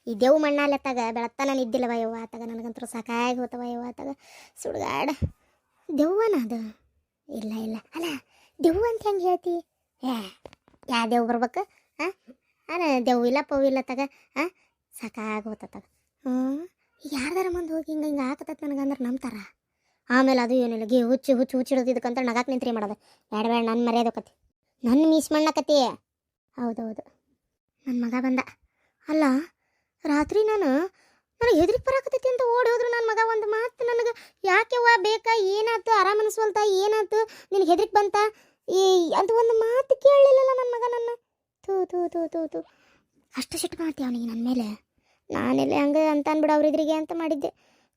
ಈ ದೇವ್ ಮಣ್ಣಾಲೆತ್ತಾಗ ಬೆಳತ್ತಾನ ನಿದ್ದಿಲ್ಲವ ಯವ್ವ ಆತಾಗ ನನಗಂತೂ ಸಾಕಾಗಿ ಹೋತವ ಯವ್ವ ಆತಾಗ ಸುಡ್ಗಾಡ ದೆವ್ವನ ಅದು ಇಲ್ಲ ಇಲ್ಲ ಅಲ್ಲ ದೆವ್ವ ಅಂತ ಹೆಂಗೆ ಹೇಳ್ತಿ ಯಾ ದೇವ್ ಬರ್ಬೇಕು ಹಾಂ ಅಲ್ಲ ದೆವ್ ಇಲ್ಲ ಪವ್ ಇಲ್ಲ ತಗ ಹಾಂ ಸಾಕಾಗಿ ಹೋತಗ ಯಾರ್ದಾರ ಮಂದಿ ಹೋಗಿ ಹಿಂಗೆ ಹಿಂಗೆ ಹಾಕತತ್ ನನಗಂದ್ರೆ ನಂಬ್ತಾರ ಆಮೇಲೆ ಅದು ಏನಿಲ್ಲ ಗಿ ಹುಚ್ಚಿ ಹಿಡಿದಿದ್ದಕ್ಕಂತ ನಗಾಕ್ ನಿಂತ್ರಿ ಮಾಡೋದು ಬೇಡ ಬೇಡ ನನ್ನ ಮರ್ಯಾದಕತಿ ನನ್ನ ಮೀಸ್ ಮಣ್ಣಕತಿ ಹೌದೌದು ನನ್ನ ಮಗ ಬಂದ ಅಲ್ಲ ರಾತ್ರಿ ನನಗೆ ಹೆದ್ರಿಗೆ ಬರಾಕತೈತಿ ಅಂತ ಓಡಿ ಹೋದ್ರು ನನ್ನ ಮಗ ಒಂದು ಮಾತು ನನಗೆ ಯಾಕೆವ್ವ ಬೇಕಾ ಏನಾಯ್ತು ಆರಾಮ ಅನಿಸ್ವಲ್ತ ಏನಾಯ್ತು ನಿನಗೆ ಹೆದ್ರಿಗೆ ಬಂತ ಅಂತ ಒಂದು ಮಾತು ಕೇಳಲಿಲ್ಲಲ್ಲ ನನ್ನ ಮಗ ನನ್ನ ತೂ ತೂ ತೂ ತೂ ತೂ ಅಷ್ಟು ಸಿಟ್ಟು ಮಾಡ್ತೀವಿ ಅವನಿಗೆ ನನ್ನ ಮೇಲೆ ನಾನೆಲ್ಲ ಹಂಗೆ ಅಂತ ಅಂದ್ಬಿಡು ಅವ್ರಿದ್ರಿಗೆ ಅಂತ ಮಾಡಿದ್ದೆ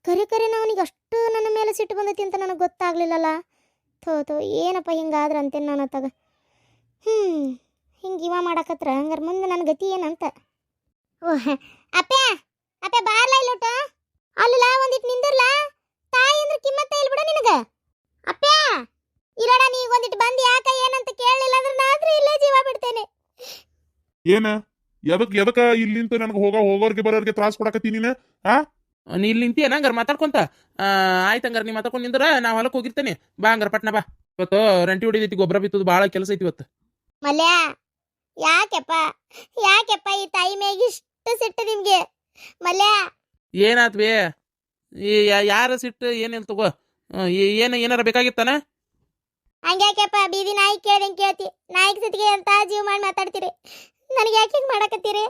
ಕರೆ ಅವನಿಗೆ ಅಷ್ಟು ನನ್ನ ಮೇಲೆ ಸಿಟ್ಟು ಬಂದೈತಿ ಅಂತ ನನಗೆ ಗೊತ್ತಾಗ್ಲಿಲ್ಲಲ್ಲ ಥೋ ಏನಪ್ಪ ಹಿಂಗಾದ್ರೆ ಅಂತೇನು ನಾನು ತಗ ಹಿಂಗೆ ಇವ ಮಾಡಕತ್ರ ಹಂಗಾರೆ ಮುಂದೆ ನನ್ನ ಗತಿ ಏನಂತ ಓಹ್ ಅಪ್ಪೆ ಅಪ್ಪೆ ಬಾರ್ಲ ಇಲ್ಲೋಟ ಅಲ್ಲ ಒಂದಿಟ್ಟು ನಿಂದಿರ್ಲ ತಾಯಿ ಅಂದ್ರೆ ಕಿಮ್ಮತ್ತ ಇಲ್ಲ ಬಿಡ ನಿನಗೆ ಅಪ್ಪೆ ಇರೋಣ ನೀ ಒಂದಿಟ್ಟು ಬಂದು ಯಾಕ ಏನಂತ ಕೇಳಲಿಲ್ಲ ಅಂದ್ರೆ ನಾತ್ರ ಇಲ್ಲೇ ಜೀವ ಬಿಡ್ತೇನೆ ಏನ ಎದಕ್ಕ ಇಲ್ಲಿಂತ ನನಗೆ ಹೋಗೋರ್ಗೆ ಬರೋರ್ಗೆ ತ್ರಾಸ ಕೊಡಕತ್ತಿ ನೀನು ನೀ ಇಲ್ಲಿ ನಿಂತಿ ಹಂಗಾರ ಮಾತಾಡ್ಕೊಂತ ಆಯ್ತು ಹಂಗಾರ ನೀ ಮಾತಾಡ್ಕೊಂಡು ನಿಂದ್ರ ನಾ ಹೊಲಕ್ಕೆ ಹೋಗಿರ್ತೇನೆ ಬಾ ಹಂಗಾರ ಪಟ್ನ ಬಾ ಇವತ್ತು ರಂಟಿ ಹೊಡಿದೈತಿ ಗೊಬ್ಬರ ಬಿತ್ತದು ಭಾಳ ಕೆಲಸ ಐತಿ ಇವತ್ತು ಮಲ್ಯ ಯಾಕೆಪ್ಪ ಈ ತಾಯಿ ಮೇಗೆ ಇಷ್ಟು ಸಿಟ್ಟು ನಿಮ್ಗೆ ಮಲ್ಯ ಏನಾತ್ ಬೇ ಯಾರ ಸಿಟ್ಟು ಏನಿಲ್ಲ ತಗೋ ಏನಾರ ಬೇಕಾಗಿತ್ತಾನ ಹಂಗ್ಯಾಕೆಪ್ಪ ಬೀದಿ ನಾಯಿ ಕೇಳ್ದಂಗೆ ಕೇಳ್ತಿ ನಾಯಿಗೆ ಸಿಟ್ಟಿಗೆ ಅಂತ ಜೀವ ಮಾಡಿ ಮಾತಾಡ್ತೀರಿ ನನಗೆ ಯಾಕೆ ಹಿಂಗೆ ಮಾಡಕತ್ತೀರಿ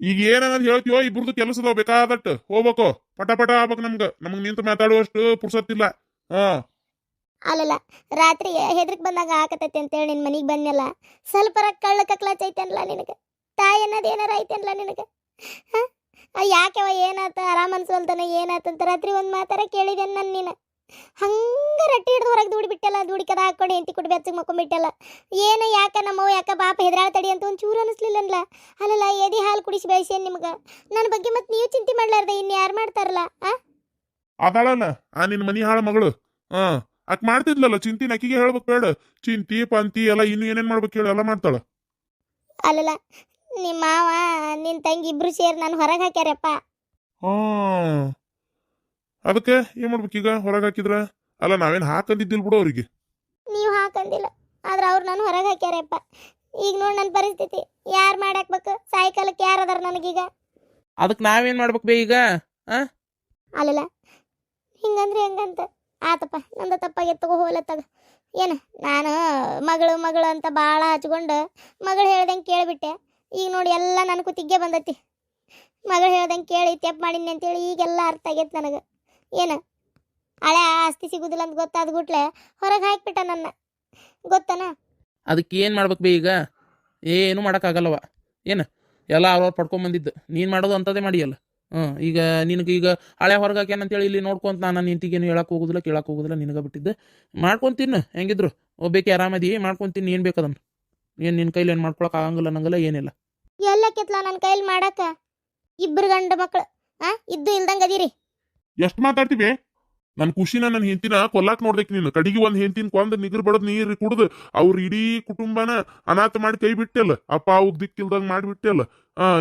ಈಗ ಏನನ್ನೋದು ಹೇಳ್ತೀವೋ ಇಬ್ರದ್ದು ಕೆಲಸದ ಬೇಕಾದಟ್ಟು ಹೋಗ್ಬೇಕು ಪಟ ಆಗ್ಬೇಕು ನಮ್ಗೆ ನಿಂತು ಮಾತಾಡುವಷ್ಟು ಪುರ್ಸತ್ತಿಲ್ಲ ಅಲ್ಲಲ್ಲ ರಾತ್ರಿ ಹೆದ್ರಕ್ ಬಂದಾಗ ಆಕತೈತಿ ಅಂತೇಳಿ ನಿನ್ನ ಮನೆಗೆ ಬಂದಲ್ಲ ಸ್ವಲ್ಪ ಕಳ್ಳ ಕಕ್ಲಾಚ್ ಐತೇನಲ್ಲ ನಿನಗೆ ತಾಯಿ ಅನ್ನೋದು ಏನಾರ ಐತೇನಲ್ಲ ನಿನಗೆ ಯಾಕೆವ ಏನಾತ ಆರಾಮ ಅನ್ಸೋಲ್ತಾನೆ ಏನಾತಂತ ರಾತ್ರಿ ಒಂದು ಮಾತಾರ ಕೇಳಿದೇನು ನನ್ನ ನೀನು ಹಂಗೆ ರಟ್ಟಿ ಹಿಡ್ದು ಹೊರಗೆ ದೂಡಿಬಿಟ್ಟಲ್ಲ ದೂಡಿಕದ ಹಾಕೊಂಡು ಹೆಂಡತಿ ಕೊಟ್ಟು ಬೆಚ್ಚಗೆ ಮಕ್ಕೊಂಬಿಟ್ಟಲ್ಲ ಏನು ಯಾಕ ನಮ್ಮವ್ವ ಯಾಕ ಪಾಪ ಹೆದ್ರಾಳ ತಡಿ ಅಂತ ಒಂದು ಚೂರು ಅನಿಸ್ಲಿಲ್ಲಲ್ಲ ಅಲ್ಲಲ್ಲ ಎದಿ ಹಾಲು ಕುಡಿಸಿ ಬೆಳೆಸೇನು ನಿಮ್ಗೆ ನನ್ನ ಬಗ್ಗೆ ಮತ್ತೆ ನೀವು ಚಿಂತೆ ಮಾಡ್ಲಾರ್ದೆ ಇನ್ನು ಯಾರು ಮಾಡ್ತಾರಲ್ಲ ಅದಾಳಲ್ಲ ನಿನ್ನ ಮನಿ ಹಾಳ ಮಗಳು ಅಕ್ ಮಾಡ್ತಿದ್ಲಲ್ಲ ಚಿಂತಿ ಅಕ್ಕಿಗೆ ಹೇಳ್ಬೇಕು ಬೇಡ ಚಿಂತಿ ಪಂತಿ ಎಲ್ಲ ಇನ್ನು ಏನೇನ್ ಮಾಡ್ಬೇಕು ಹೇಳಿ ಎಲ್ಲ ಮಾಡ್ತಾಳ ಅಲ್ಲಲ್ಲ ನಿಮ್ಮ ಮಾವ ನಿನ್ನ ತಂಗಿ ಇಬ್ರು ಸೇರಿ ನಾನು ಹೊರಗೆ ಹಾಕ್ಯಾರಪ್ಪ ಅದಕ್ಕೆ ಏನ್ ಮಾಡ್ಬೇಕೀಗ ಹೊರಗೆ ಹಾಕಿದ್ರ ಅಲ್ಲ ನಾವೇನ್ ಹಾಕಂದಿದ್ದಿಲ್ ಬಿಡು ಅವ್ರಿಗೆ ನೀವು ಹಾಕಂದಿಲ್ಲ ಆದ್ರೆ ಅವ್ರು ನಾನು ಹೊರಗೆ ಹಾಕ್ಯಾರಪ್ಪ ಈಗ ನೋಡಿ ನನ್ನ ಪರಿಸ್ಥಿತಿ ಯಾರು ಮಾಡಾಕ್ಬೇಕು ಸಾಯಂಕಾಲಕ್ಕೆ ಯಾರು ಅದಾರ ನನಗೀಗ ಅದಕ್ಕೆ ನಾವೇನ್ ಮಾಡ್ಬೇಕು ಬೇ ಈಗ ಅಲ್ಲಲ್ಲ ಹಿಂಗಂದ್ರೆ ಹೆಂಗಂತ ಆತಪ್ಪ ನಂದು ತಪ್ಪಾಗಿ ತಗೋ ಹೋಲತ್ತದ ಏನು ನಾನು ಮಗಳು ಅಂತ ಭಾಳ ಹಚ್ಕೊಂಡು ಮಗಳು ಹೇಳ್ದಂಗೆ ಕೇಳಿಬಿಟ್ಟೆ ಈಗ ನೋಡಿ ಎಲ್ಲ ನನ್ನ ಕುತ್ತಿಗೆ ಬಂದೈತಿ ಮಗಳು ಹೇಳ್ದಂಗೆ ಕೇಳಿ ತೆಪ್ಪು ಮಾಡೀನಿ ಅಂತೇಳಿ ಈಗೆಲ್ಲ ಅರ್ಥ ಆಗೈತೆ ನನಗೆ ಏನು ಹಳೆ ಆಸ್ತಿ ಸಿಗುದಿಲ್ಲ ಅಂತ ಗೊತ್ತಾದ ಗುಟ್ಲೆ ಹೊರಗೆ ಹಾಕಿಬಿಟ್ಟ ನನ್ನ ಗೊತ್ತನ ಅದಕ್ಕೆ ಏನು ಮಾಡ್ಬೇಕು ಬೇ ಈಗ ಏನು ಮಾಡೋಕ್ಕಾಗಲ್ಲವ ಏನು ಎಲ್ಲ ಅವ್ರವ್ರು ಪಡ್ಕೊಂಬಂದಿದ್ದು ನೀನು ಮಾಡೋದು ಅಂಥದ್ದೇ ಮಾಡಿಯಲ್ಲ ಈಗ ನಿನಗೆ ಈಗ ಹಳೆ ಹೊರಗೆ ಹಾಕ್ಯಾನಂತೇಳಿ ಇಲ್ಲಿ ನೋಡ್ಕೊಂತ ನಾನು ನಿಂತಿಗೇನು ಹೇಳಕ್ಕೆ ಹೋಗೋದಿಲ್ಲ ಕೇಳಕ್ಕೆ ಹೋಗೋದಿಲ್ಲ ನಿನಗೆ ಬಿಟ್ಟಿದ್ದೆ ಮಾಡ್ಕೊಂತೀನಿ ಹೆಂಗಿದ್ರು ಒಬ್ಬೇಕೆ ಆರಾಮದಿ ಮಾಡ್ಕೊಂತೀನಿ ಏನು ಬೇಕದನ್ನು ಏನು ನಿನ್ನ ಕೈಲಿ ಏನು ಮಾಡ್ಕೊಳಕ್ಕೆ ಆಗಂಗಿಲ್ಲ ನಂಗಲ್ಲ ಏನಿಲ್ಲ ಎಲ್ಲ ಕೆತ್ಲ ನನ್ನ ಕೈಲಿ ಮಾಡಕ್ಕ ಇಬ್ಬರು ಗಂಡು ಮಕ್ಕಳು ಇದ್ದು ಇಲ್ದಂಗೆ ಅದೀರಿ ಎಷ್ಟು ಮಾತಾಡ್ತೀವಿ ನನ್ನ ಖುಷಿನ ನನ್ನ ಹೆಂಡತಿನ ಕೊಲ್ಲಾಕ್ ನೋಡ್ದಕ್ಕೆ ನೀನು ಕಡಿಗೆ ಒಂದು ಹೆಂಡತಿನ ಕೊಂದು ನಿಗರ್ ಬಡದ್ ನೀರು ಕುಡ್ದು ಅವ್ರ ಇಡೀ ಕುಟುಂಬನ ಅನಾಥ ಮಾಡಿ ಕೈ ಬಿಟ್ಟೆಲ್ಲ ಅಪ್ಪ ಅವ್ಗ ದಿಕ್ಕಿಲ್ದಂಗೆ ಮಾಡಿಬಿಟ್ಟೆಲ್ಲ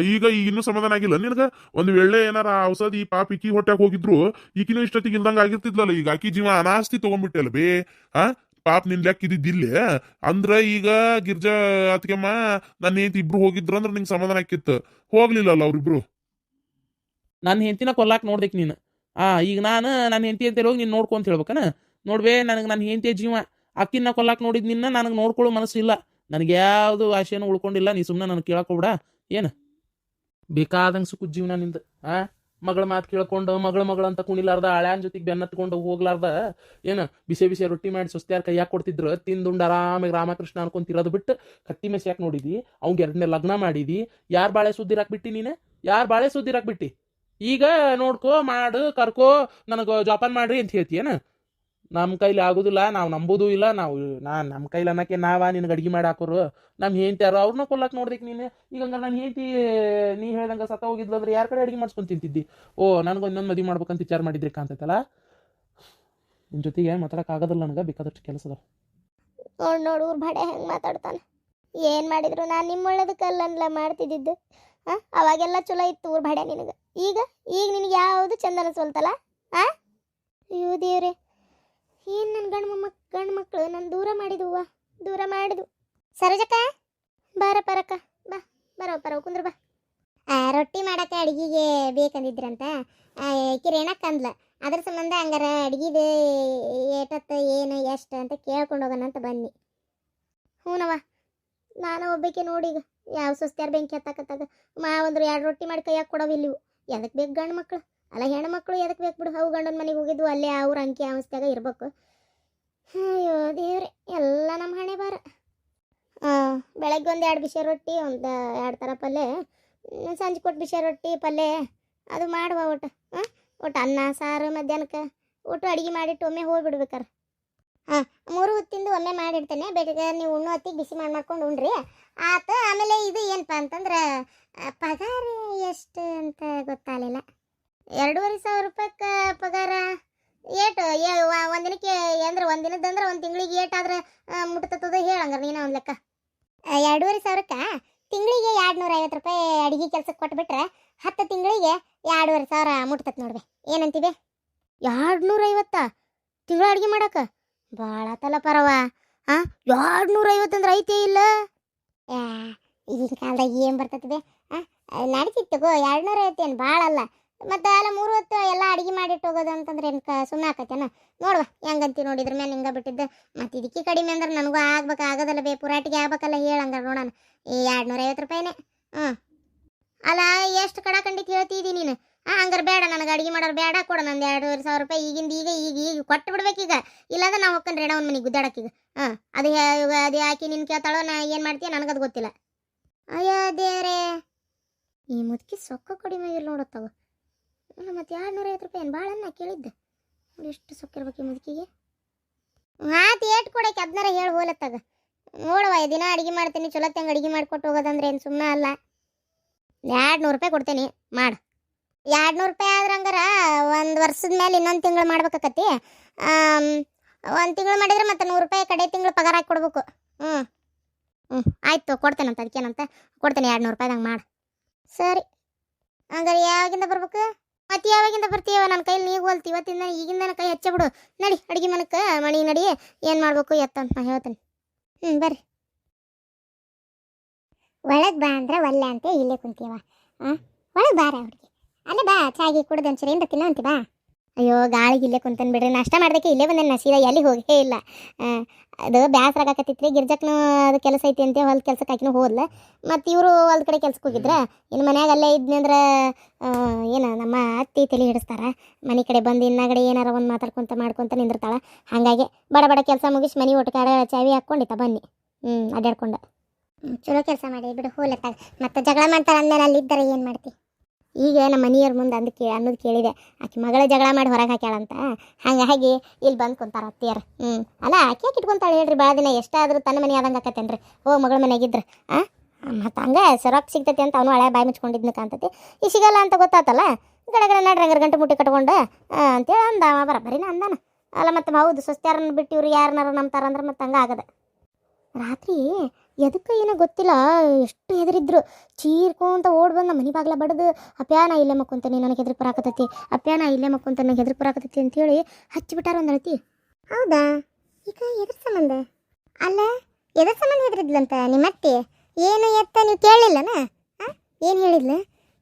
ಈಗ ಇನ್ನೂ ಸಮಾಧಾನ ಆಗಿಲ್ಲ ನಿನಗ ಒಂದು ವೇಳೆ ಏನಾರ ಔಷಧಿ ಪಾಪ ಇಕ್ಕಿ ಹೊಟ್ಯಾಗ ಹೋಗಿದ್ರು ಈಗಿನೂ ಇಷ್ಟೊತ್ತಿಗೆ ಇಲ್ದಂಗೆ ಆಗಿರ್ತಿದ್ಲಲ್ಲ ಈಗ ಆಕಿ ಜೀವ ಅನಾಸ್ತಿ ತಗೊಂಡ್ಬಿಟ್ಟೆಲ್ಲ ಬೇ ಪಾಪ ನಿನ್ ಲೆಕ್ಕ ಇದ್ದಿದ್ದಿಲ್ಲೇ ಅಂದ್ರ ಈಗ ಗಿರ್ಜಾ ಅತ್ಕೆಮ್ಮ ನನ್ನ ಹೆಂಡತಿ ಇಬ್ರು ಹೋಗಿದ್ರು ಅಂದ್ರೆ ನಿಂಗೆ ಸಮಾಧಾನ ಆಕಿತ್ತು ಹೋಗ್ಲಿಲ್ಲಲ್ಲ ಅವ್ರಿಬ್ರು ನನ್ನ ಹೆಂಡತಿನ ಕೊಲ್ಲಾಕ್ ನೋಡ್ದಕ್ಕೆ ನೀನು ಈಗ ನಾನು ನನ್ನ ಹೆಂಡತಿ ಅಂತೇಳಿ ಹೋಗಿ ನೀನು ನೋಡ್ಕೊಂತ ಹೇಳ್ಬೇಕನ ನೋಡ್ಬೇ ನನಗೆ ನನ್ನ ಹೆಂಡತಿಯ ಜೀವ ಅಕ್ಕಿನ ಕೊಲ್ಲಾಕ್ ನೋಡಿದ್ ನಿನ್ನ ನನಗೆ ನೋಡ್ಕೊಳ್ಳೋ ಮನಸ್ಸಿಲ್ಲ ನನಗೆ ಯಾವುದು ಆಶೆನೂ ಉಳ್ಕೊಂಡಿಲ್ಲ ನೀ ಸುಮ್ಮನೆ ನನಗೆ ಕೇಳಕೋಬಿಡ ಏನು ಬೇಕಾದಂಗೆ ಸುಖದ ಜೀವನ ನಿಂದು ಮಗಳ ಮಾತು ಕೇಳ್ಕೊಂಡು ಮಗಳು ಅಂತ ಕುಣಿಲಾರ್ದ ಹಳ್ಯಾನ್ ಜೊತೆಗೆ ಬೆನ್ನತ್ಕೊಂಡು ಹೋಗ್ಲಾರ್ದ ಏನು ಬಿಸಿ ರೊಟ್ಟಿ ಮಾಡಿ ಸುಸ್ತಿಯಾರ ಕೈಯಾಗ ಕೊಡ್ತಿದ್ರು ತಿಂದುಂಡು ಆರಾಮಾಗಿ ರಾಮಕೃಷ್ಣ ಅನ್ಕೊಂತಿರೋದು ಬಿಟ್ಟು ಕತ್ತಿ ಮೆಸಿ ಯಾಕೆ ನೋಡಿದಿ ಅವ್ಗೆ ಎರಡನೇ ಲಗ್ನ ಮಾಡಿದಿ ಯಾರು ಬಾಳೆ ಸುದ್ದಿರಾಕ್ಬಿಟ್ಟಿ ನೀನು ಯಾರು ಬಾಳೆ ಸುದ್ದಿರಾಕ್ಬಿಟ್ಟಿ ಈಗ ನೋಡ್ಕೋ ಮಾಡು ಕರ್ಕೋ ನನಗೆ ಜೋಪಾನ ಮಾಡ್ರಿ ಅಂತ ಹೇಳ್ತೀಯೇನ ನಮ್ಮ ಕೈಲಿ ಆಗೋದಿಲ್ಲ ನಾವು ನಂಬೋದೂ ಇಲ್ಲ ನಮ್ಮ ಕೈಲಿ ಅನ್ನಕ್ಕೆ ನಿನಗೆ ಅಡ್ಗೆ ಮಾಡಿ ಹಾಕೋರು ನಮ್ಮ ಹೆಂಡ್ತಿಯಾರು ಅವ್ರನ್ನ ಕೊಲ್ಲಕ್ಕೆ ನೋಡ್ದಕ್ಕೆ ನೀನು ಈಗ ಹಂಗಾರೆ ನನ್ನ ಹೆಂಡ್ತಿ ನೀ ಹೇಳ್ದಂಗೆ ಸತ್ತ ಹೋಗಿದ್ಲಂದ್ರೆ ಯಾರ ಕಡೆ ಅಡ್ಗೆ ಮಾಡ್ಸ್ಕೊಂಡು ತಿಂತಿದ್ದಿ ನನಗೆ ಇನ್ನೊಂದು ಮದುವೆ ಮಾಡ್ಬೇಕಂತ ವಿಚಾರ ಮಾಡಿದ್ರಿ ಕಾಣ್ತೈತಲ್ಲ ನಿನ್ನ ಜೊತೆಗೆ ಮಾತಾಡೋಕ್ಕಾಗೋದಿಲ್ಲ ನನಗೆ ಬೇಕಾದಷ್ಟು ಕೆಲಸ ಅದಾವ ನೋಡು ಊರ್ ಬಡೆ ಹೆಂಗೆ ಮಾತಾಡ್ತಾನೆ ಏನು ಮಾಡಿದ್ರು ನಾನು ನಿಮ್ಮ ಒಳ್ಳೇದಕ್ಕಲ್ಲ ಮಾಡ್ತಿದ್ದಿದ್ದು ಅವಾಗೆಲ್ಲ ಚಲೋ ಇತ್ತು ಊರ್ ಬಾಡ್ಯ ನಿನಗೆ. ಈಗ ಈಗ ನಿನಗೆ ಯಾವುದು ಚಂದ ಅನಿಸ್ವಲ್ತಲ್ಲ. ಅಯ್ಯೋ ದೇವ್ರೆ, ಏನು ನನ್ನ ಗಂಡು ಮಕ್ಕಳು ನನ್ನ ದೂರ ಮಾಡಿದುವ, ದೂರ ಮಾಡಿದು. ಸರೋಜಕ್ಕ ಬಾರ ಪರಕ್ಕ, ಬರೋ ಕುಂದ್ರ ಬಾ. ರೊಟ್ಟಿ ಮಾಡಕ್ಕೆ ಅಡುಗೆಗೆ ಬೇಕಂದಿದ್ರಂತ ಕಿರೇಣಕ್ಕೆ ಅಂದ್ಲ. ಅದ್ರ ಸಂಬಂಧ ಹಂಗಾರ ಅಡುಗೆದು ಏಟತ್ತು ಏನು ಎಷ್ಟು ಅಂತ ಕೇಳ್ಕೊಂಡು ಹೋಗೋಣ ಅಂತ ಬನ್ನಿ. ಹ್ಞೂನವ, ನಾನು ಒಬ್ಬಕ್ಕೆ ನೋಡಿ ಈಗ ಯಾವ ಸುಸ್ತ್ಯಾರ ಬೆಂಕಿ ಹತ್ತಾಕತ್ತಾಗ ಒಂದು 2 ರೊಟ್ಟಿ ಮಾಡಿ ಕೈಯಾಗ ಕೊಡೋವು ಇಲ್ಲಿವು. ಎದಕ್ಕೆ ಬೇಕು ಗಂಡು ಮಕ್ಕಳು? ಅಲ್ಲ ಹೆಣ್ಣು ಮಕ್ಕಳು ಎದಕ್ಕೆ ಬೇಕು ಬಿಡು. ಅವು ಗಂಡನ ಮನೆಗೆ ಹೋಗಿದ್ವು, ಅಲ್ಲೇ ಅವ್ರ ಅಂಕಿ ಅವಸ್ಥೆಯಾಗ ಇರ್ಬೇಕು. ಅಯ್ಯೋ ದೇವ್ರೆ, ಎಲ್ಲ ನಮ್ಮ ಹಣೆ ಬಾರ. ಬೆಳಗ್ಗೆ ಒಂದು 2 ಬಿಸಿ ರೊಟ್ಟಿ, ಒಂದು 2 ಥರ ಪಲ್ಯ, ಸಂಜೆ ಕೊಟ್ಟು ಬಿಸಿ ರೊಟ್ಟಿ ಪಲ್ಯ ಅದು ಮಾಡುವ. ಒಟ್ಟು ಅನ್ನ ಸಾರು ಮಧ್ಯಾಹ್ನಕ್ಕೆ ಒಟ್ಟು ಅಡುಗೆ ಮಾಡಿಟ್ಟು ಒಮ್ಮೆ ಹೋಗ್ಬಿಡ್ಬೇಕಾರೆ. 3 ಹೊತ್ತಿಂದು ಒಮ್ಮೆ ಮಾಡಿಡ್ತೇನೆ. ಬೇಕಾದ್ರೆ ನೀವು ಉಣ್ಣು ಹೊತ್ತಿಗೆ ಬಿಸಿ ಮಾಡ್ಕೊಂಡು ಉಣ್ರಿ ಆತ. ಆಮೇಲೆ ಇದು ಏನಪ್ಪ ಅಂತಂದ್ರೆ ಪಗಾರ ಎಷ್ಟು ಅಂತ ಗೊತ್ತಾಗಲಿಲ್ಲ. 2,500 ರೂಪಾಯಿಗೆ ಪಗಾರ ಏಟು ಒಂದಿನಕ್ಕೆ ಅಂದ್ರೆ ಒಂದಿನದಂದ್ರೆ ಒಂದು ತಿಂಗಳಿಗೆ ಏಟಾದ್ರೆ ಮುಟ್ತದ ಹೇಳಂಗಾರ ನೀನು ಒಂದು ಲೆಕ್ಕ. 2,500ಕ್ಕೆ ತಿಂಗಳಿಗೆ 250 ರೂಪಾಯಿ ಅಡುಗೆ ಕೆಲ್ಸಕ್ಕೆ ಕೊಟ್ಬಿಟ್ರೆ 10 ತಿಂಗಳಿಗೆ 2,500 ಮುಟ್ತತ್ ನೋಡ್ಬೆ. ಏನಂತೀವಿ? 250 ತಿಂಗಳ ಅಡುಗೆ ಮಾಡಕ್ಕೆ ಭಾಳ ತಲ ಪರವ. 250 ಅಂದ್ರೆ ಐತೆ ಇಲ್ಲ? ಈಗಿನ ಕಾಲದಾಗ ಏನು ಬರ್ತದೆ? ನಡೀತಿತ್ತು ಗೋ, 250 ಏನು ಭಾಳ ಅಲ್ಲ. ಮತ್ತು ಅಲ್ಲ 3 ಹೊತ್ತು ಎಲ್ಲ ಅಡುಗೆ ಮಾಡಿಟ್ಟು ಹೋಗೋದು ಅಂತಂದ್ರೆ ಏನು ಸುಮ್ಮನೆ ಆಕತ್ತೇನ? ನೋಡುವ ಹೆಂಗಂತಿ ನೋಡಿದ್ರ ಮೇಲೆ ಹಿಂಗೆ ಬಿಟ್ಟಿದ್ದೆ. ಮತ್ತು ಇದಕ್ಕೆ ಕಡಿಮೆ ಅಂದ್ರೆ ನನಗೂ ಆಗೋದಲ್ಲ ಬೇ, ಪುರಾಟಿಗೆ ಆಗ್ಬೇಕಲ್ಲ ಹೇಳಂಗಾರ ನೋಡೋಣ. ಈ 250 ರೂಪಾಯಿನೇ. ಅಲ್ಲ ಎಷ್ಟು ಕಡಕಂಡಿತ್ತು ಹೇಳ್ತಿದ್ದಿ ನೀನು? ಹಂಗಾರೆ ಬೇಡ, ನನಗೆ ಅಡುಗೆ ಮಾಡೋರು ಬೇಡ, ಕೊಡ ನಂದು 2,500 ರೂಪಾಯಿ ಈಗಿಂದ ಈಗ ಕೊಟ್ಟು ಬಿಡ್ಬೇಕೀಗ. ಇಲ್ಲಾಂದ್ರೆ ನಾವು ಹೋಗ್ಕೊಂಡ್ರೆ ಅವ್ನ ಮನೆಗೆ ಗುದ್ದಾಡಕ್ಕೀಗ. ಅದು ಯಾಕೆ ನಿನ್ನ ಕೇಳ್ತಾಳೋ, ನಾ ಏನು ಮಾಡ್ತೀಯ ನನಗದು ಗೊತ್ತಿಲ್ಲ. ಅಯ್ಯೋ ದೇವ್ರೇ, ಈ ಮುದುಕಿ ಸೊಕ್ಕ ಕಡಿಮೆ ಇಲ್ಲ ನೋಡುತ್ತಾವ. ಮತ್ತು 250 ರೂಪಾಯಿ ಏನು ಭಾಳನ್ನ ಕೇಳಿದ್ದೆ. ಎಷ್ಟು ಸೊಕ್ಕಿರ್ಬೇಕು ಈ ಮುದುಕಿಗೆ. ಏಟು ಕೊಡೋಕೆ ಅದನ್ನಾರ ಹೇಳಿ ಹೋಲತ್ತಾಗ. ನೋಡುವ, ದಿನ ಅಡುಗೆ ಮಾಡ್ತೀನಿ, ಚಲೋ ತಂಗ ಅಡುಗೆ ಮಾಡಿಕೊಟ್ಟು ಹೋಗೋದಂದ್ರೆ ಏನು ಸುಮ್ಮನೆ ಅಲ್ಲ. 200 ರೂಪಾಯಿ ಕೊಡ್ತೀನಿ ಮಾಡು. 200 ರೂಪಾಯಿ ಆದ್ರೆ ಹಂಗಾರ 1 ವರ್ಷದ ಮೇಲೆ ಇನ್ನೊಂದು ತಿಂಗಳು ಮಾಡ್ಬೇಕಾಕತಿ. 1 ತಿಂಗಳು ಮಾಡಿದ್ರೆ ಮತ್ತೆ 100 ರೂಪಾಯಿ ಕಡೆ ತಿಂಗಳು ಪಗಾರ ಹಾಕಿ ಕೊಡ್ಬೇಕು. ಆಯ್ತು, ಕೊಡ್ತೇನಂತ. ಅದಕ್ಕೇನಂತ ಕೊಡ್ತೇನೆ 200 ರೂಪಾಯಿದಂಗೆ ಮಾಡು. ಸರಿ, ಹಂಗಾರೆ ಯಾವಾಗಿಂದ ಬರ್ಬೇಕು? ಮತ್ತೆ ಯಾವಾಗಿಂದ ಬರ್ತೀವ? ನನ್ನ ಕೈಲಿ ನೀವು ಹೋಲ್ತಿ. ಇವತ್ತಿಂದ ಈಗಿಂದ ಕೈ ಹಚ್ಚ ಬಿಡು. ನಡಿ ಅಡುಗೆ ಮನಕ್ಕೆ ಮಣಿ ನಡಿ, ಏನು ಮಾಡ್ಬೇಕು ಎತ್ತಂತ ನಾ ಹೇಳ್ತೇನೆ. ಬರ್ರಿ. ಒಳಗೆ ಬಾ ಅಂದ್ರೆ ಒಲ್ಲೆ ಅಂತ ಇಲ್ಲೇ ಕುಂತೀವ. ಒಳಗೆ ಬಾರ ಹುಡುಗಿ. ಅಲ್ಲೇ ಬಾ, ಚಾಗಿ ಕುಡ್ದು ಒಂಚೂರು ಏನು ತಿನ್ನೋ ಅಂತಿ ಬಾ. ಅಯ್ಯೋ ಗಾಳಿಗೆ ಇಲ್ಲೇ ಕುಂತನ್ ಬಿಡ್ರಿ. ನಾಷ್ಟ ಮಾಡೋದಕ್ಕೆ ಇಲ್ಲೇ ಬಂದೇನೆ, ಸೀದಾ ಎಲ್ಲಿ ಹೋಗೇ ಇಲ್ಲ. ಅದು ಬ್ಯಾಸರ ಆಗಾಕತ್ತಿತ್ರಿ. ಗಿರ್ಜಕ್ನು ಅದು ಕೆಲಸ ಐತಿ ಅಂತ ಹೊಲ್ದ ಕೆಲ್ಸಕ್ಕೆ ಆಕಿನೂ ಹೋದ್ಲ. ಮತ್ತು ಇವರು ಹೊಲ್ದ ಕಡೆ ಕೆಲ್ಸಕ್ಕೆ ಹೋಗಿದ್ರೆ ಇನ್ನು ಮನ್ಯಾಗ ಅಲ್ಲೇ ಇದ್ನಿ ಅಂದ್ರೆ ಏನು ನಮ್ಮ ಅತ್ತಿ ತಲೆ ಹಿಡಿಸ್ತಾರ. ಮನೆ ಕಡೆ ಬಂದು ಇನ್ನಗಡೆ ಏನಾರ ಒಂದು ಮಾತಾಡ್ಕೊಂತ ಮಾಡ್ಕೊತ ನಿಂದಿರ್ತಾಳ. ಹಾಗಾಗಿ ಬಡ ಕೆಲಸ ಮುಗಿಸಿ ಮನೆ ಒಟ್ಕಾಡ ಚಾವಿ ಹಾಕ್ಕೊಂಡಿತ್ತ ಬನ್ನಿ. ಅಡ್ಡಾಡ್ಕೊಂಡು ಚಲೋ ಕೆಲಸ ಮಾಡಿ ಬಿಡು. ಹೋಲತ್ತಾಗ ಮತ್ತೆ ಜಗಳ ಮಾಡ್ತಾರೆ ಅಂದ್ಮೇಲೆ ಅಲ್ಲಿದ್ದರೆ ಏನು ಮಾಡ್ತಿ? ಈಗ ನಮ್ಮ ಮನೆಯವ್ರ ಮುಂದೆ ಅನ್ನೋದು ಕೇಳಿದೆ. ಆಕೆ ಮಗಳ ಜಗಳ ಮಾಡಿ ಹೊರಗೆ ಹಾಕ್ಯಾಳಂತ. ಹಾಗಾಗಿ ಇಲ್ಲಿ ಬಂದು ಕುಂತಾರ ಅತ್ತಿಯರು. ಅಲ್ಲ ಆಕೆ ಯಾಕೆ ಇಟ್ಕೊಂತಾಳೆ ಹೇಳ್ರಿ? ಭಾಳ ದಿನ ಎಷ್ಟಾದರೂ ತನ್ನ ಮನೆ ಆದಂಗೆ ಆಕತ್ತೇನ್ರಿ. ಮಗಳ ಮನೆಯಾಗಿದ್ರೆ ಮತ್ತು ಹಂಗೆ ಸೊರಕ್ಕೆ ಸಿಗ್ತೈತಿ ಅಂತ ಅವನು ಹಳೆ ಬಾಯಿ ಮುಚ್ಕೊಂಡಿದ್ನು ಕಾಣ್ತೈತಿ. ಈಗ ಸಿಗಲ್ಲ ಅಂತ ಗೊತ್ತಾತಲ್ಲ, ಗಡಗಡ ನಡ್ರಂಗಾರ ಗಂಟೆ ಮುಟ್ಟಿ ಕಟ್ಕೊಂಡು ಅಂತೇಳಿ ಅಂದ ಬರೀನ ಅಂದಾನ. ಅಲ್ಲ ಮತ್ತೆ ಹೌದು, ಸ್ವಸ್ತ್ಯಾರನ್ನ ಬಿಟ್ಟು ಇವ್ರು ಯಾರನ್ನಾರು ನಂಬ್ತಾರಂದ್ರೆ ಮತ್ತೆ ಹಂಗೆ ಆಗದ. ರಾತ್ರಿ ಎದಕ್ಕೆ ಏನೋ ಗೊತ್ತಿಲ್ಲ, ಎಷ್ಟು ಹೆದರಿದ್ರು. ಚೀರ್ಕೊಂತ ಓಡ್ ಬಂದು ನಮ್ಮ ಮನೆ ಬಾಗ್ಲ ಬಡ್ದು ಅಪ್ಯಾ ನಾ ಇಲ್ಲೇ ಮಕ್ಕೊಂತಾನೆ, ನನಗೆ ಹೆದ್ರಿಗೆ ಬರಾಕತ್ತೈತಿ, ಅಪ್ಯಾ ನಾ ಇಲ್ಲೇ ಮಕ್ಕೊಂತಾನೆ, ನನಗೆ ಹೆದ್ರಿಗೆ ಬರಾಕತ್ತೈತಿ ಅಂತೇಳಿ ಹಚ್ಚಿಬಿಟ್ಟಾರ ಒಂದಳತಿ. ಹೌದಾ? ಈಗ ಎದ್ರ ಸಂಬಂಧ? ಅಲ್ಲ ಎದ್ರ ಸಂಬಂಧ ಹೆದರಿದ್ಲಂತ ನಿಮ್ಮತ್ತಿ? ಏನು ಎತ್ತ ನೀವು ಕೇಳಲಿಲ್ಲನ? ಏನು ಹೇಳಿದ್ಲ?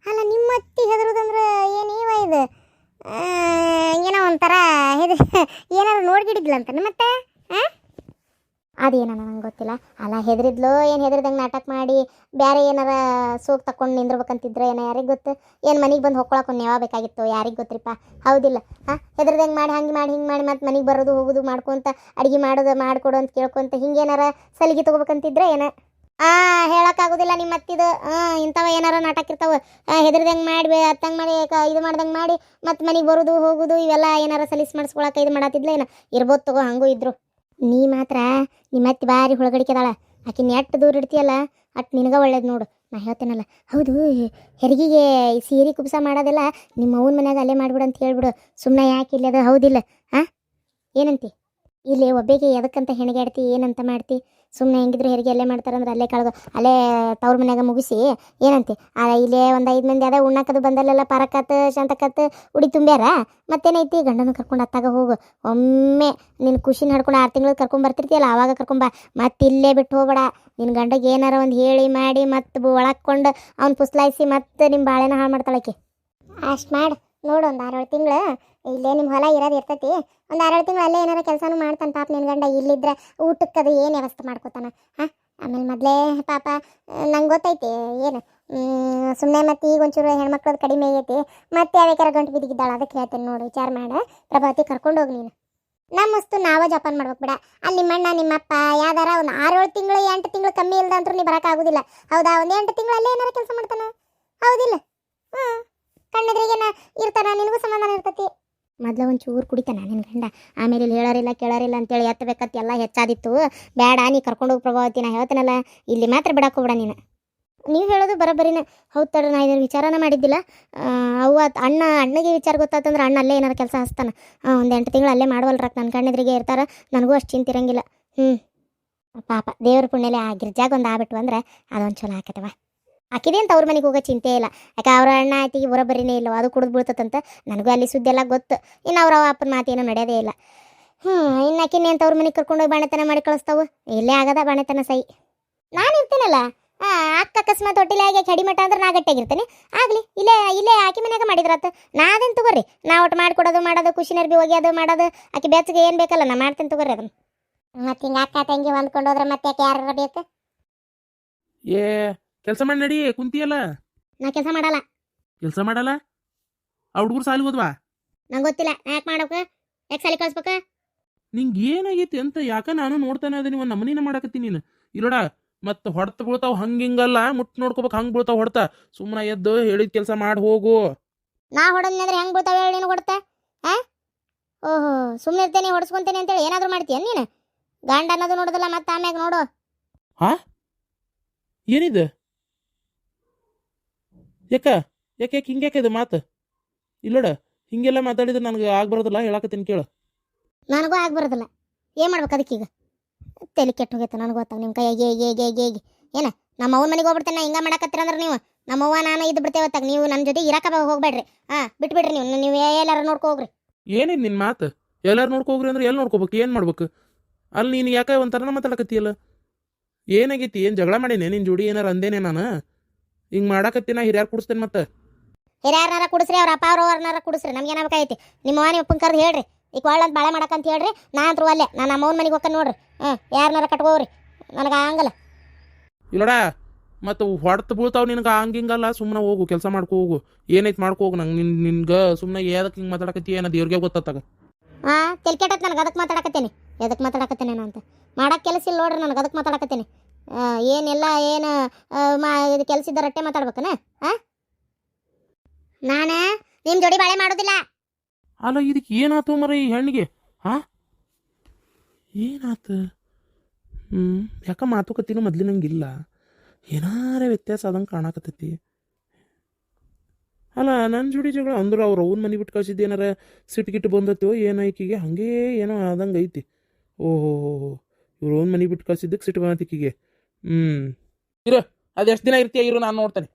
ಅಲ್ಲ ನಿಮ್ಮತ್ತಿ ಹೆದರೋದಂದ್ರೆ ಏನು ಇವ ಇದು ಏನೋ ಒಂಥರ ಏನಾರು ನೋಡ್ಗಿಡಿದ್ಲಂತ ಮತ್ತೆ? ಅದೇನ ನಂಗೆ ಗೊತ್ತಿಲ್ಲ. ಅಲ್ಲ ಹೆದರಿದ್ಲು ಏನು, ಹೆದರಿದಂಗೆ ನಾಟಕ ಮಾಡಿ ಬೇರೆ ಏನಾರ ಸೋಗ್ ತಕೊಂಡು ನಿಂದಿರ್ಬೇಕಂತಿದ್ರೆ ಏನೋ ಯಾರಿಗೆ ಗೊತ್ತು. ಏನು ಮನೆಗೆ ಬಂದು ಹೊಕ್ಕೊಳಕ್ಕೆ ಯಾವ ಬೇಕಾಗಿತ್ತು ಯಾರಿಗೆ ಗೊತ್ತಿರಿಪ್ಪ? ಹೌದಿಲ್ಲ? ಹೆದರಿದಂಗೆ ಮಾಡಿ ಹಂಗೆ ಮಾಡಿ ಹಿಂಗೆ ಮಾಡಿ ಮತ್ತೆ ಮನೆಗೆ ಬರೋದು ಹೋಗೋದು ಮಾಡ್ಕೊತ ಅಡುಗೆ ಮಾಡೋದು ಮಾಡಿಕೊಡು ಅಂತ ಕೇಳ್ಕೊತ ಹಿಂಗೇನಾರ ಸಲಿಗೆ ತೊಗೋಬೇಕಂತಿದ್ರೆ ಏನೋ ಹೇಳೋಕ್ಕಾಗೋದಿಲ್ಲ ನಿಮ್ಮ ಅತ್ತಿದು. ಇಂಥವ ಏನಾರ ನಾಟಕ ಇರ್ತಾವೆ. ಹೆದರಿದಂಗೆ ಮಾಡಿ ಅತ್ತಂಗೆ ಮಾಡಿ ಇದು ಮಾಡ್ದಂಗೆ ಮಾಡಿ ಮತ್ತು ಮನೆಗೆ ಬರೋದು ಹೋಗೋದು ಇವೆಲ್ಲ ಏನಾರ ಸಲೀಸ್ ಮಾಡಿಸ್ಕೊಳಕ್ಕೆ ಇದು ಮಾಡತ್ತಿದ್ಲ ಏನೋ ಇರ್ಬೋದು ತಗೋ. ಹಂಗೂ ಇದ್ರು. ನೀ ಮಾತ್ರ ನಿಮ್ಮ ಅತ್ತಿ ಭಾರಿ ಹುಳಗಡಿಕೆದಾಳ. ಆಕಿನ ಎಷ್ಟು ದೂರ ಇಡ್ತೀಯಲ್ಲ ಅಷ್ಟು ನಿನಗೆ ಒಳ್ಳೇದು ನೋಡು. ನಾ ಹೇಳ್ತೇನಲ್ಲ. ಹೌದು, ಹೆರಿಗೆಗೆ ಸೀರೆ ಕುಬ್ಸ ಮಾಡೋದೆಲ್ಲ ನಿಮ್ಮ ಅವ್ನ ಮನ್ಯಾಗ ಅಲ್ಲೇ ಮಾಡಿಬಿಡು ಅಂತ ಹೇಳ್ಬಿಡು. ಸುಮ್ಮನೆ ಯಾಕೆ ಇಲ್ಲದ? ಹೌದಿಲ್ಲ? ಏನಂತಿ? ಇಲ್ಲಿ ಒಬ್ಬಿಗೆ ಎದಕ್ಕಂತ ಹೆಣಿಗಾಡ್ತಿ ಏನಂತ ಮಾಡ್ತಿ ಸುಮ್ಮನೆ ಹೆಂಗಿದ್ರು ಹೆರಿಗೆ ಅಲ್ಲೇ ಮಾಡ್ತಾರಂದ್ರೆ ಅಲ್ಲೇ ಕಳ್ದು ಅಲ್ಲೇ ತವ್ರ ಮನ್ಯಾಗ ಮುಗಿಸಿ ಏನಂತೆ ಇಲ್ಲೇ ಒಂದು 5 ಮಂದಿ ಅದ ಉಣ್ಣಾಕದು ಬಂದಲ್ಲೆಲ್ಲ ಪಾರಕತ್ ಶಾಂತಕತ್ ಉಡಿ ತುಂಬ್ಯಾರ ಮತ್ತೇನೈತಿ ಗಂಡನ ಕರ್ಕೊಂಡು ಅತ್ತಾಗ ಹೋಗು ಒಮ್ಮೆ ನಿನ್ನ ಖುಷಿನ ನಡ್ಕೊಂಡು 6 ತಿಂಗಳು ಕರ್ಕೊಂಡ್ ಬರ್ತಿರ್ತೀಯಲ್ಲ ಆವಾಗ ಕರ್ಕೊಂಬ ಮತ್ತೆ ಇಲ್ಲೇ ಬಿಟ್ಟು ಹೋಗ್ಬೇಡ ನಿನ್ನ ಗಂಡಗೆ ಏನಾರ ಒಂದು ಹೇಳಿ ಮಾಡಿ ಮತ್ತೆ ಒಳಕ್ಕೊಂಡು ಅವ್ನು ಪುಸ್ಲಾಯಿಸಿ ಮತ್ತೆ ನಿಮ್ಮ ಬಾಳೆನ ಹಾಳು ಮಾಡ್ತಾಳಕ್ಕೆ ಅಷ್ಟು ಮಾಡಿ ನೋಡು ಒಂದು 6-7 ತಿಂಗಳು ಇಲ್ಲೇ ನಿಮ್ಮ ಹೊಲ ಇರೋದು ಇರ್ತೈತಿ ಒಂದು 6-7 ತಿಂಗಳು ಅಲ್ಲೇ ಏನಾರ ಕೆಲಸನೂ ಮಾಡ್ತಾನೆ ಪಾಪ ನಿನ್ನ ಗಂಡ ಇಲ್ಲಿದ್ರೆ ಊಟಕ್ಕದು ಏನು ವ್ಯವಸ್ಥೆ ಮಾಡ್ಕೊತಾನ ಹಾಂ ಆಮೇಲೆ ಮೊದಲೇ ಪಾಪ ನಂಗೆ ಗೊತ್ತೈತಿ ಏನು ಸುಮ್ಮನೆ ಮತ್ತೆ ಈಗ ಒಂಚೂರು ಹೆಣ್ಮಕ್ಳದ್ದು ಕಡಿಮೆ ಆಗೈತಿ ಮತ್ತೆ ಯಾವ್ಯಾಕಾರ ಗಂಟು ಬಿದ್ದಿದ್ದಾಳೆ ಅದಕ್ಕೆ ಹೇಳ್ತೇನೆ ನೋಡು ವಿಚಾರ ಮಾಡ ಪ್ರಭಾವತಿ ಕರ್ಕೊಂಡು ಹೋಗಿ ನೀನು ನಮ್ಮ ವಸ್ತು ನಾವೇ ಜಪಾನ್ ಮಾಡ್ಬೇಕು ಬಿಡ ಅಲ್ಲಿ ನಿಮ್ಮಣ್ಣ ನಿಮ್ಮಪ್ಪ ಯಾವ್ದಾರ ಒಂದು 6-7 ತಿಂಗಳು 8 ತಿಂಗಳು ಕಮ್ಮಿ ಇಲ್ದಂತೂ ನೀ ಬರೋಕ್ಕಾಗೋದಿಲ್ಲ ಹೌದಾ ಒಂದು 8 ತಿಂಗಳು ಅಲ್ಲೇ ಏನಾರ ಕೆಲಸ ಮಾಡ್ತಾನ ಹೌದಿಲ್ಲ ಕಣ್ಣೆದ್ರಿಗೇನ ಇರ್ತಾನ ನಿನಗೂ ಸಮಾಧಾನ ಇರ್ತೈತಿ ಮೊದಲ ಒಂಚೂರು ಕುಡಿತಾನ ನಿನ್ನ ಗಂಡ ಆಮೇಲೆ ಇಲ್ಲಿ ಹೇಳೋರಿಲ್ಲ ಕೇಳೋರಿಲ್ಲ ಅಂತೇಳಿ ಎತ್ತಬೇಕತ್ತ ಎಲ್ಲ ಹೆಚ್ಚಾದಿತ್ತು ಬೇಡ ನೀ ಕರ್ಕೊಂಡೋಗಿ ಪ್ರಭಾವತಿ ನಾ ಹೇಳ್ತೇನಲ್ಲ ಇಲ್ಲಿ ಮಾತ್ರ ಬಿಡಾಕೋಬೇಡ ನೀನು ನೀವು ಹೇಳೋದು ಬರೋಬ್ಬರಿನ ಹೌದು ತಡ ನಾ ಇದನ್ನು ವಿಚಾರನ ಮಾಡಿದ್ದಿಲ್ಲ ಅವ್ವ ಅಣ್ಣಗೆ ವಿಚಾರ ಗೊತ್ತಾತಂದ್ರೆ ಅಣ್ಣ ಅಲ್ಲೇ ಏನಾರು ಕೆಲಸ ಹಚ್ತಾನ ಒಂದು 8 ತಿಂಗಳು ಅಲ್ಲೇ ಮಾಡುವಲ್ರಕ್ಕ ನನ್ನ ಕಣ್ಣೆದ್ರಿಗೆ ಇರ್ತಾರ ನನಗೂ ಅಷ್ಟು ಚಿಂತಿರಂಗಿಲ್ಲ ಪಾಪ ದೇವ್ರ ಪುಣ್ಯಲೆ ಆ ಗಿರ್ಜಾಗ ಒಂದು ಆಗ್ಬಿಟ್ಟು ಅಂದ್ರೆ ಅದೊಂದು ಚಲೋ ಆಕತವ ಆಕಿದೆ ಅಂತ ಅವ್ರ ಮನೆಗೆ ಹೋಗೋ ಚಿಂತೆ ಇಲ್ಲ ಯಾಕೆ ಅವ್ರ ಅಣ್ಣ ಆಯ್ತಿಗೆ ಬರೋಬ್ಬರಿನೇ ಇಲ್ಲ ಅದು ಕುಡಿದು ಬೀಳ್ತದಂತ ನನಗೂ ಅಲ್ಲಿ ಸುದ್ದಿ ಎಲ್ಲ ಗೊತ್ತು ಇನ್ನು ಅವ್ರ ಅಪ್ಪನ ಮಾತೇನೋ ನಡೆಯೋದೇ ಇಲ್ಲ ಇನ್ನು ಆಕಿನೇ ಅಂತ ಅವ್ರ ಮನೆಗೆ ಕರ್ಕೊಂಡೋಗಿ ಬಾಣೆತನ ಮಾಡಿ ಕಳಿಸ್ತಾವು ಇಲ್ಲೇ ಆಗದ ಬಾಣೆತನ ಸೈ ನಾನು ಇರ್ತೇನಲ್ಲ ಅಕ್ಕ ಅಕಸ್ಮಾತ್ ಹೊಟ್ಟಿಲೆ ಆಗಿ ಕಡಿಮಠ ಅಂದ್ರೆ ನಾ ಗಟ್ಟಿಯಾಗಿರ್ತೇನೆ ಆಗಲಿ ಇಲ್ಲೇ ಆಕಿ ಮನ್ಯಾಗ ಮಾಡಿದ್ರಾತ ನಾದೇನು ತಗೋರಿ ನಾ ಒಟ್ಟು ಮಾಡೋದು ಖುಷಿ ನರ್ಬಿ ಒಗ್ಯೋದು ಮಾಡೋದು ಆಕಿ ಬೆಚ್ಚಗೆ ಏನು ಬೇಕಲ್ಲ ನಾ ಮಾಡ್ತೇನೆ ತಗೋರಿ ಅದನ್ನು ಮತ್ತೆ ಹಿಂಗೆ ಅಕ್ಕ ತಂಗಿ ಹೊಂದ್ಕೊಂಡು ಹೋದ್ರೆ ಮತ್ತೆ ಯಾಕೆ ಯಾರು ಬೇಕು ಏ ಕೆಲಸ ಮಾಡಿ ನಡಿ ಕುಂತಿಯಲ್ಲ ನಾ ಕೆಲಸ ಮಾಡಲ್ಲ ಕೆಲಸ ಮಾಡಲ್ಲ ಆ ಹುಡುಗರು ಸಾಲಿ ಹೋದ್ವಾ ನಂಗೆ ಗೊತ್ತಿಲ್ಲ ನಾ ಯಾಕೆ ಮಾಡ್ಬೇಕು ಯಾಕೆ ಸಾಲಿ ಕಳಿಸ್ಬೇಕು ನಿಂಗೆ ಏನಾಗೈತಿ ಅಂತ ಯಾಕ ನಾನು ನೋಡ್ತಾನೆ ಅದ ನೀವು ನಮ್ಮನಿನ ಮಾಡಕತ್ತೀನಿ ನೀನು ಇಲ್ಲೋಡ ಮತ್ತೆ ಹೊಡ್ತ ಬೀಳ್ತಾವ ಹಂಗಿಂಗಲ್ಲ ಮುಟ್ ನೋಡ್ಕೋಬೇಕು ಹಂಗೆ ಬೀಳ್ತಾವ ಹೊಡ್ತ ಸುಮ್ಮನೆ ಎದ್ದು ಹೇಳಿದ ಕೆಲಸ ಮಾಡಿ ಹೋಗು ನಾ ಹೊಡೋದ್ರೆ ಹೆಂಗೆ ಬೀಳ್ತಾವೆ ಹೇಳಿ ನೀನು ಹೊಡ್ತ ಓಹೋ ಸುಮ್ಮನೆ ಇರ್ತೇನೆ ಹೊಡ್ಸ್ಕೊಂತೇನೆ ಅಂತೇಳಿ ಏನಾದರೂ ಮಾಡ್ತೀಯ ನೀನು ಗಂಡ ಅನ್ನೋದು ನೋಡೋದಿಲ್ಲ ಮತ್ತೆ ಆಮ್ಯಾಗ ನೋಡು ಏನಿದೆ ಯಾಕೆ ಹಿಂಗ್ಯಾಕೆ ಇದು ಮಾತು ಇಲ್ಲೋಡ ಹಿಂಗೆಲ್ಲ ಮಾತಾಡಿದ್ರೆ ನನಗೆ ಆಗ್ಬರೋದಿಲ್ಲ ಹೇಳಕತ್ತೀನಿ ಕೇಳು ನನಗೂ ಆಗ್ಬರೋದಿಲ್ಲ ಏನು ಮಾಡ್ಬೇಕು ಅದಕ್ಕೀಗ ತಲೆ ಕೆಟ್ಟು ಹೋಗೈತೆ ನನಗೆ ಗೊತ್ತಾಗ ನಿಮ್ಮ ಕೈಯಾಗೆ ಹೇಗೆ ಏನ ನಮ್ಮ ಅವ್ನ ಮನೆಗೆ ಹೋಗ್ಬಿಡ್ತೇನೆ ಹಿಂಗೆ ಮಾಡಕತ್ತೀರ ಅಂದ್ರೆ ನೀವು ನಮ್ಮವ್ವ ನಾನು ಇದ್ದು ಬಿಡ್ತೇವತ್ತಾಗ ನೀವು ನನ್ನ ಜೊತೆ ಇರಕ ಹೋಗ್ಬೇಡ್ರಿ ಬಿಟ್ಬಿಡ್ರಿ ನೀವು ಎಲ್ಲಾರು ನೋಡ್ಕೊ ಹೋಗ್ರಿ ಏನಿದೆ ನಿನ್ನ ಮಾತು ಎಲ್ಲಾರು ನೋಡ್ಕೋಗ್ರಿ ಅಂದ್ರೆ ಎಲ್ಲಿ ನೋಡ್ಕೋಬೇಕು ಏನು ಮಾಡ್ಬೇಕು ಅಲ್ಲಿ ನೀನು ಯಾಕೆ ಒಂಥರನ ಮಾತಾಡಕತ್ತೀಯಲ್ಲ ಏನಾಗೈತಿ ಏನು ಜಗಳ ಮಾಡೇನೆ ನಿನ್ನ ಜೋಡಿ ಏನಾರು ಅಂದೇನೆ ನಾನು ಹಿಂಗೆ ಮಾಡಕತ್ತೀನ ಹಿರಿಯಾರು ಕುಡಿಸ್ತೇನೆ ಮತ್ತೆ ಹಿರಿಯಾರನಾರ ಕುಡಿಸ್ರಿ ಅವ್ರ ಅಪ್ಪ ಅವ್ರವ್ರನಾರ ಕುಡಿಸ್ರಿ ನಮ್ಗೆ ಏನಾಗಬೇಕಾಗೈತಿ ನಿಮ್ಮ ಅವ್ವ ನಿಮ್ಮ ಅಪ್ಪನ ಕರ್ದು ಹೇಳ್ರಿ ಈಗ ಒಳ್ಳಂತ ಬಾಳೆ ಮಾಡಕ್ಕಂತ ಹೇಳ್ರಿ ನಾ ಅಂತೂ ಅಲ್ಲೇ ನಾನು ನಮ್ಮ ಅವ್ನ ಮನೆಗೆ ಹೋಗ್ಕೊಂಡು ನೋಡ್ರಿ ಯಾರನಾರ ಕಟ್ಕೋರಿ ನನಗೆ ಆಗಲ್ಲ ಇಲ್ಲೋಡ ಮತ್ತು ಹೊಡ್ತು ಬೀಳ್ತಾವ ನಿನಗೆ ಹಂಗಿಂಗಲ್ಲ ಸುಮ್ಮನೆ ಹೋಗು ಕೆಲಸ ಮಾಡ್ಕೊ ಹೋಗು ಏನೈತೆ ಮಾಡ್ಕೊ ಹೋಗು ನಂಗೆ ನಿನ್ಗೆ ಸುಮ್ಮನೆ ಯಾವ್ದಕ್ಕೆ ಹಿಂಗೆ ಮಾತಾಡಕತ್ತಿ ಏನೋ ದೇವ್ರಿಗೆ ಗೊತ್ತಾಗ ತಲೆ ಕೆಟ್ಟತ್ ನನಗೆ ಅದಕ್ಕೆ ಮಾತಾಡಕತ್ತೇನೆ ಎದಕ್ಕೆ ಮಾತಾಡಕತ್ತೇನೆ ನಾನು ಅಂತ ಮಾಡಕ್ಕೆ ಕೆಲಸ ಇಲ್ಲ ನೋಡ್ರಿ ನನಗೆ ಅದಕ್ಕೆ ಮಾತಾಡಕತ್ತೇನೆ ಏನೆಲ್ಲ ಏನು ಕೆಲಸ ಇದ್ದ ರಟ್ಟೆ ಮಾತಾಡ್ಬೇಕನ ನಾನು ನಿಮ್ಮ ಜೋಡಿ ಬಾಳೆ ಮಾಡೋದಿಲ್ಲ ಅಲ್ಲ ಇದಕ್ಕೆ ಏನಾಯ್ತು ಮರ ಈ ಹೆಣ್ಣಿಗೆ ಏನಾಯ್ತು ಯಾಕೆ ಮಾತುಕತಿನೂ ಮೊದ್ಲಿನಂಗಿಲ್ಲ ಏನಾರ ವ್ಯತ್ಯಾಸ ಆದಂಗೆ ಕಾಣಕತ್ತೈತಿ ಅಲ್ಲ ನನ್ನ ಜೋಡಿ ಜಗಳ ಅಂದ್ರೆ ಅವ್ರು ಅವ್ನ ಮನೆ ಬಿಟ್ಟು ಕಳ್ಸಿದ್ದು ಏನಾರ ಸಿಟ್ಗಿಟ್ಟು ಬಂದತ್ತೋ ಏನೈಕಿಗೆ ಹಾಗೇ ಏನೋ ಆದಂಗೆ ಐತಿ ಓಹೋ ಇವ್ರು ಅವ್ನ ಮನೆ ಬಿಟ್ಟು ಕಳ್ಸಿದ್ದಕ್ಕೆ ಸಿಟ್ಟು ಬಂದತಿಕಿಗೆ ಇರು ಅದು ಎಷ್ಟು ದಿನ ಇರ್ತೀಯ ಇರು ನಾನು ನೋಡ್ತೇನೆ